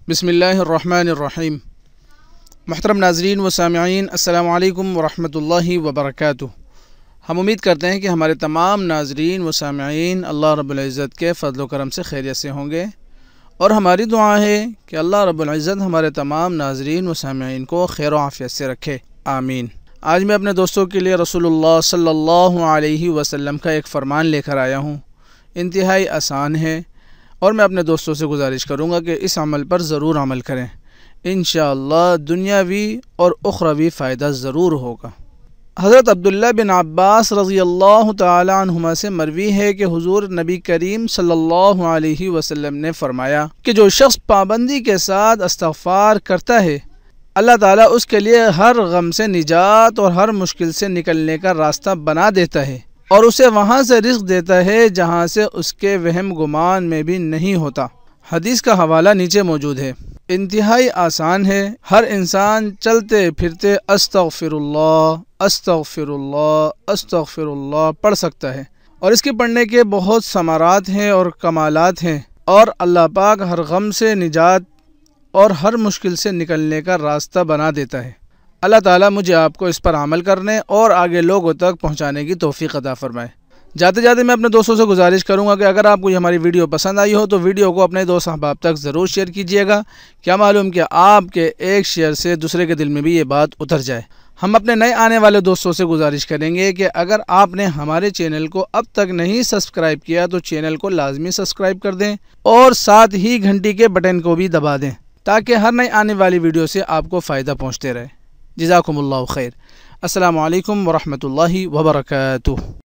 بسم اللہ الرحمن الرحیم۔ محترم ناظرین و سامعین، السلام علیکم ورحمۃ اللہ وبرکاتہ۔ ہم امید کرتے ہیں کہ ہمارے تمام ناظرین و سامعین اللہ رب العزت کے فضل و کرم سے خیریت سے ہوں گے، اور ہماری دعا ہے کہ اللہ رب العزت ہمارے تمام ناظرین و سامعین کو خیر و عافیت سے رکھے، آمین۔ آج میں اپنے دوستوں کے لیے رسول اللہ صلی اللہ علیہ وسلم کا ایک فرمان لے کر آیا ہوں۔ انتہائی آسان ہے، اور میں اپنے دوستوں سے گزارش کروں گا کہ اس عمل پر ضرور عمل کریں، انشاءاللہ دنیاوی اور اخروی فائدہ ضرور ہوگا۔ حضرت عبداللہ بن عباس رضی اللہ تعالی عنہما سے مروی ہے کہ حضور نبی کریم صلی اللہ علیہ وسلم نے فرمایا کہ جو شخص پابندی کے ساتھ استغفار کرتا ہے، اللہ تعالیٰ اس کے لیے ہر غم سے نجات اور ہر مشکل سے نکلنے کا راستہ بنا دیتا ہے، اور اسے وہاں سے رزق دیتا ہے جہاں سے اس کے وہم گمان میں بھی نہیں ہوتا۔ حدیث کا حوالہ نیچے موجود ہے۔ انتہائی آسان ہے، ہر انسان چلتے پھرتے استغفر اللہ استغفر اللہ استغفر اللہ پڑھ سکتا ہے، اور اس کے پڑھنے کے بہت ثمرات ہیں اور کمالات ہیں، اور اللہ پاک ہر غم سے نجات اور ہر مشکل سے نکلنے کا راستہ بنا دیتا ہے۔ اللہ تعالیٰ مجھے آپ کو اس پر عمل کرنے اور آگے لوگوں تک پہنچانے کی توفیق عطا فرمائے۔ جاتے جاتے میں اپنے دوستوں سے گزارش کروں گا کہ اگر آپ کو یہ ہماری ویڈیو پسند آئی ہو تو ویڈیو کو اپنے دوست احباب تک ضرور شیئر کیجیے گا، کیا معلوم کہ آپ کے ایک شیئر سے دوسرے کے دل میں بھی یہ بات اتر جائے۔ ہم اپنے نئے آنے والے دوستوں سے گزارش کریں گے کہ اگر آپ نے ہمارے چینل کو اب تک نہیں سبسکرائب کیا تو چینل کو لازمی سبسکرائب کر دیں، اور ساتھ ہی گھنٹی کے بٹن کو بھی دبا دیں تاکہ ہر نئی آنے والی ویڈیو سے آپ کو فائدہ پہنچتے رہے۔ جزاکم اللہ خیر۔ السلام علیکم ورحمۃ اللہ وبرکاتہ۔